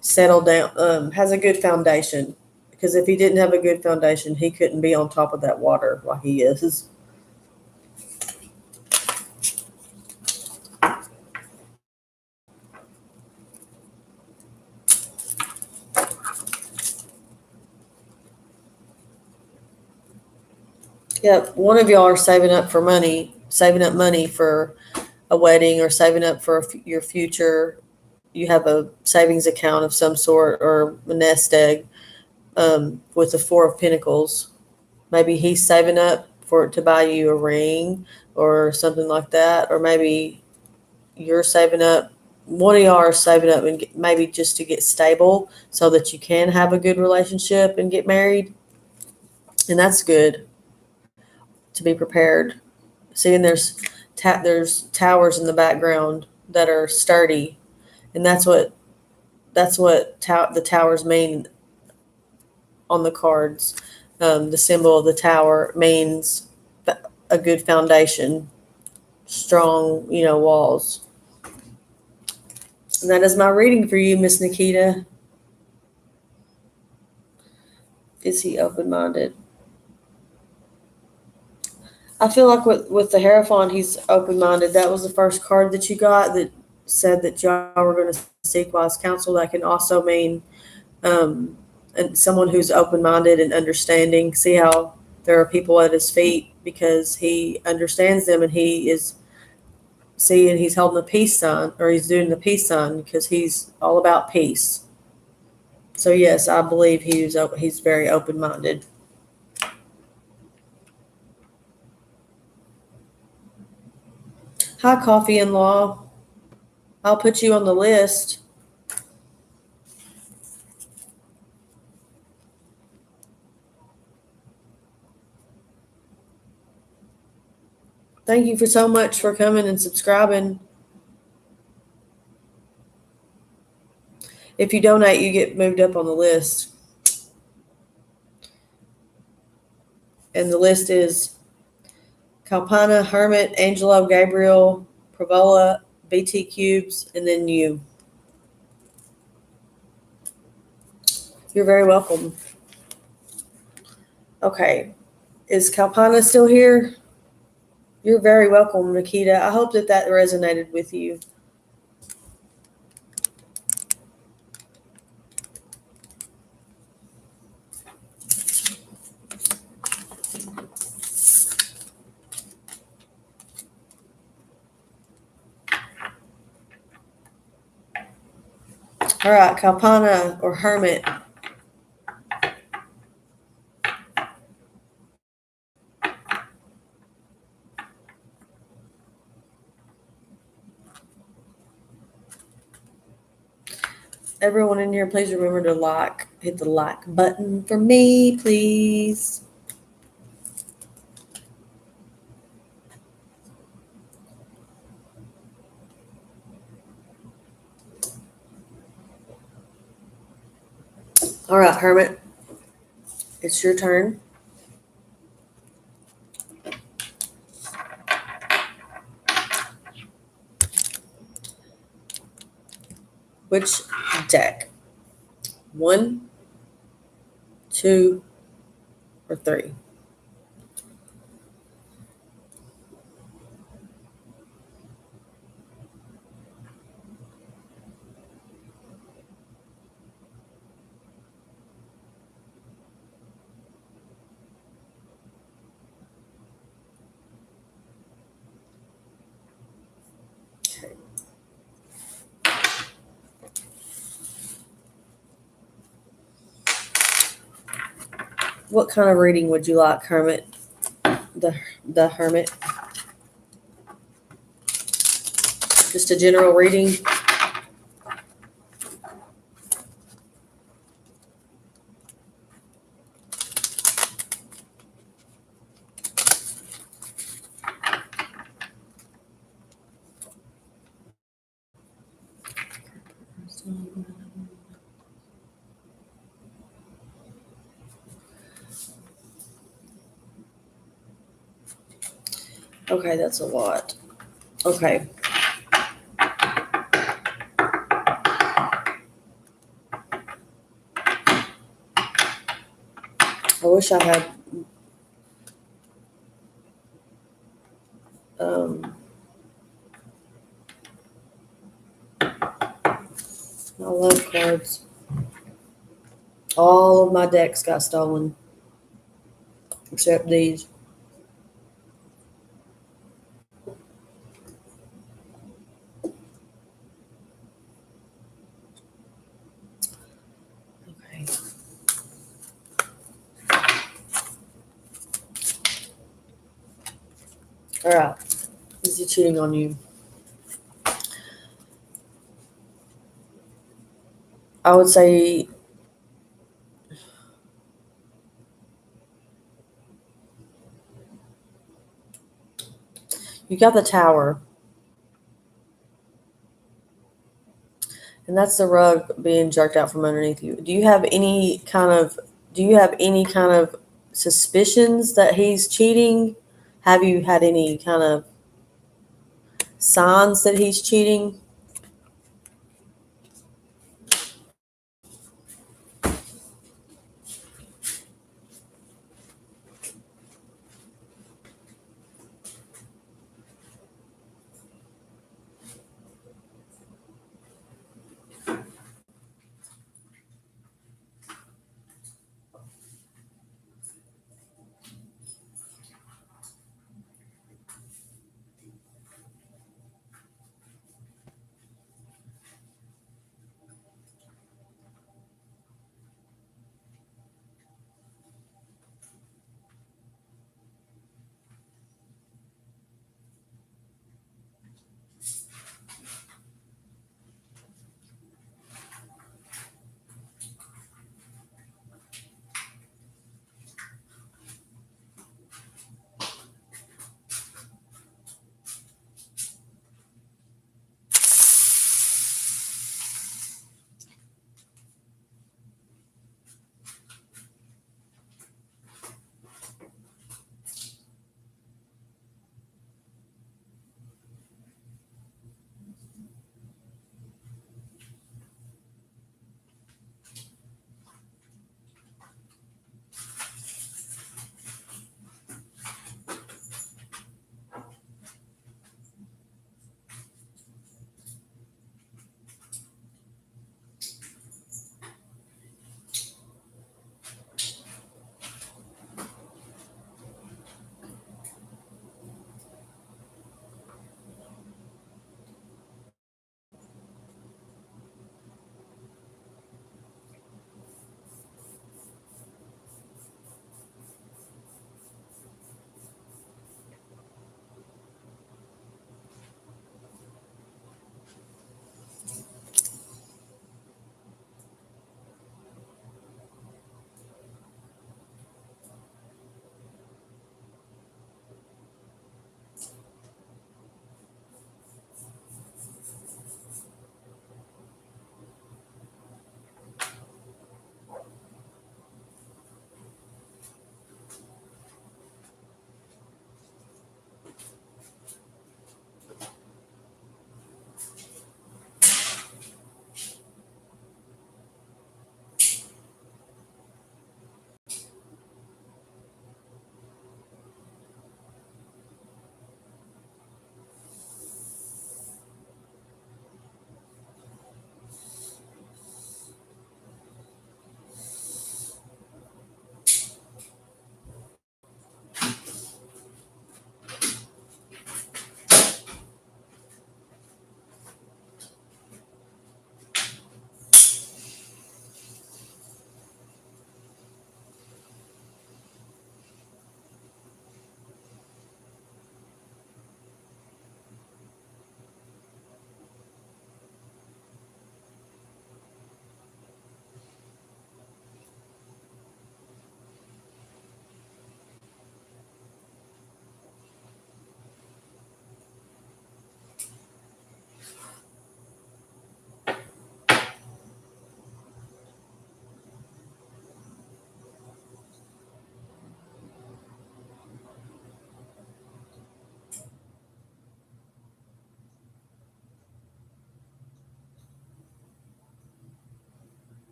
settle down, has a good foundation. Because if he didn't have a good foundation, he couldn't be on top of that water like he is. Yep, one of y'all are saving up money for a wedding, or saving up for your future. You have a savings account of some sort, or a nest egg, with the Four of Pentacles. Maybe he's saving up to buy you a ring or something like that, or maybe you're saving up. One of y'all are saving up, and maybe just to get stable so that you can have a good relationship and get married. And that's good to be prepared. Seeing there's towers in the background that are sturdy, and that's what the towers mean on the cards. The symbol of the tower means a good foundation, strong, walls. And that is my reading for you, Miss Nikita. Is he open-minded? I feel like with the Hierophant, he's open-minded. That was the first card that you got that said that y'all were going to seek wise counsel. That can also mean and someone who's open-minded and understanding. See how there are people at his feet because he understands them, and he's holding the peace sign, or he's doing the peace sign because he's all about peace. So yes, I believe he's very open-minded. Hi, Coffee and Law. I'll put you on the list. Thank you for so much for coming and subscribing. If you donate, you get moved up on the list. And the list is Kalpana, Hermit, Angelo, Gabriel, Provola, BT Cubes, and then you. You're very welcome. Okay. Is Kalpana still here? You're very welcome, Nikita. I hope that resonated with you. All right, Kalpana or Hermit. Everyone in here, please remember to hit the like button for me, please. All right, Hermit, it's your turn. Which deck? One, two, or three? What kind of reading would you like, Hermit? The Hermit? Just a general reading? Okay, that's a lot. Okay. I wish I had um I love cards. All of my decks got stolen except these. Okay. All right. Is he cheating on you? I would say you got the tower, and that's the rug being jerked out from underneath you. Do you have any kind of suspicions that he's cheating? Have you had any kind of signs that he's cheating?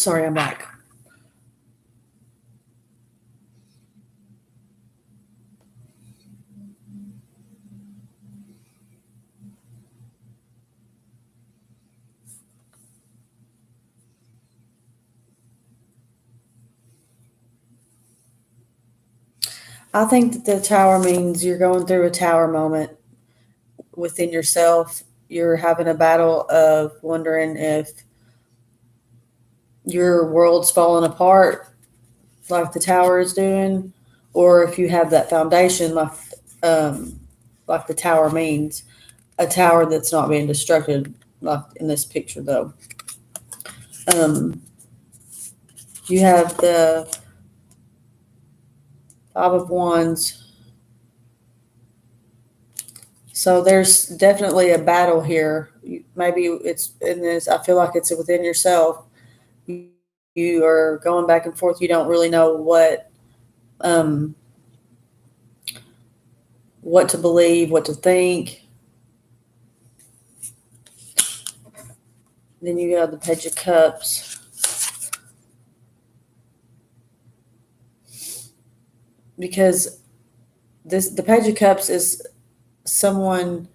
Sorry, I'm back. I think that the tower means you're going through a tower moment within yourself. You're having a battle of wondering if your world's falling apart like the tower is doing, or if you have that foundation um, like the tower means, a tower that's not being destructed, like in this picture though. Um, you have the Five of Wands. So there's definitely a battle here. Maybe it's in this. I feel like it's within yourself. You are going back and forth. You don't really know um, what to believe, what to think. Then you got the Page of Cups, because the Page of Cups is someone.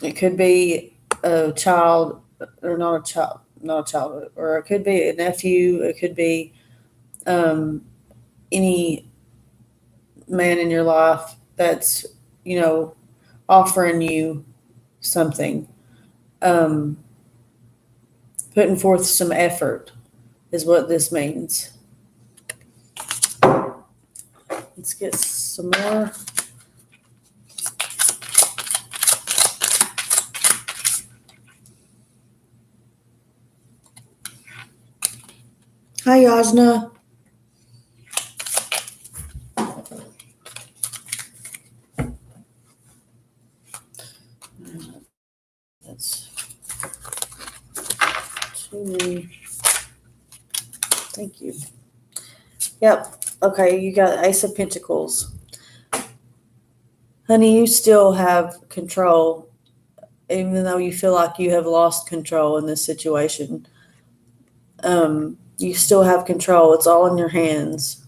It could be a child, or not a child, or it could be a nephew. It could be um, any man in your life that's, you know, offering you something, um, putting forth some effort is what this means. Let's get some more. Hi, Yajna. That's too many. Thank you. Yep. Okay, you got Ace of Pentacles. Honey, you still have control, even though you feel like you have lost control in this situation. You still have control. It's all in your hands.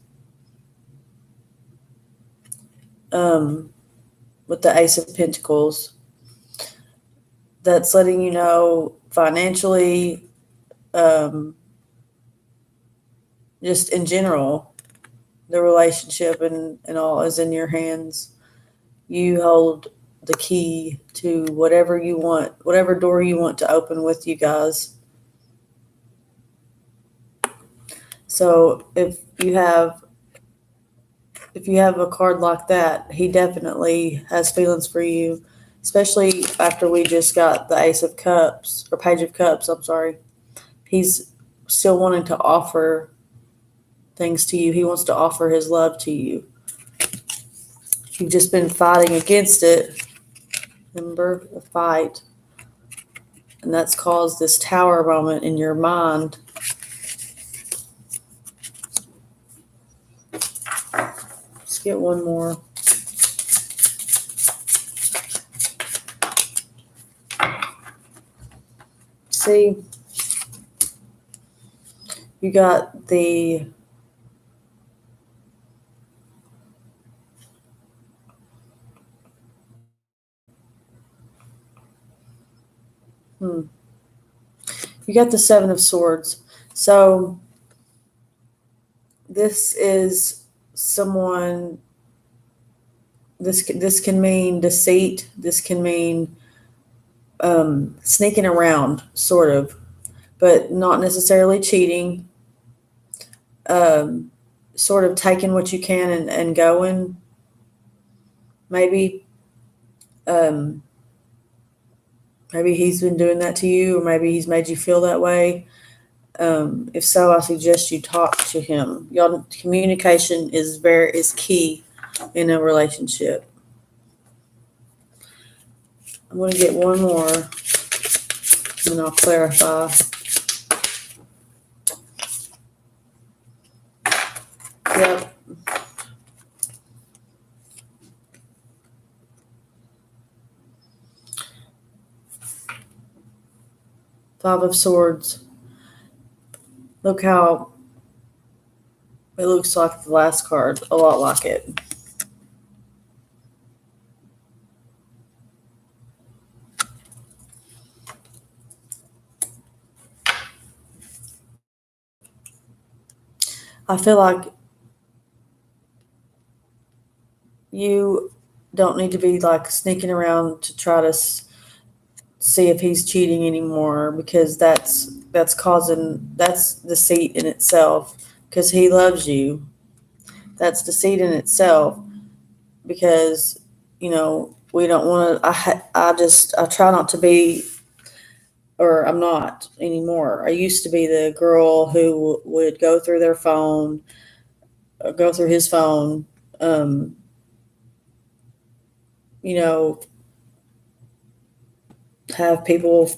With the Ace of Pentacles, that's letting you know financially, just in general, the relationship and all is in your hands. You hold the key to whatever you want, whatever door you want to open with you guys. So if you have a card like that, he definitely has feelings for you, especially after we just got the Ace of Cups or Page of Cups. I'm sorry. He's still wanting to offer things to you. He wants to offer his love to you. You've just been fighting against it. Remember the fight. And that's caused this tower moment in your mind. Let's get one more. See, you got the you got the Seven of Swords. So this is someone. This can mean deceit. This can mean sneaking around, sort of, but not necessarily cheating. Um, Sort of taking what you can and going. Maybe, um, maybe he's been doing that to you, or maybe he's made you feel that way. If so, I suggest you talk to him. Y'all, communication is key in a relationship. I'm going to get one more, and then I'll clarify. Yep. Five of Swords. Look how it looks like the last card, a lot like it. I feel like you don't need to be like sneaking around to try to see if he's cheating anymore, because that's deceit in itself, because he loves you. That's deceit in itself, because we don't want to. I try not to be, or I'm not anymore. I used to be the girl who would go through their phone, go through his phone, um, you know, have people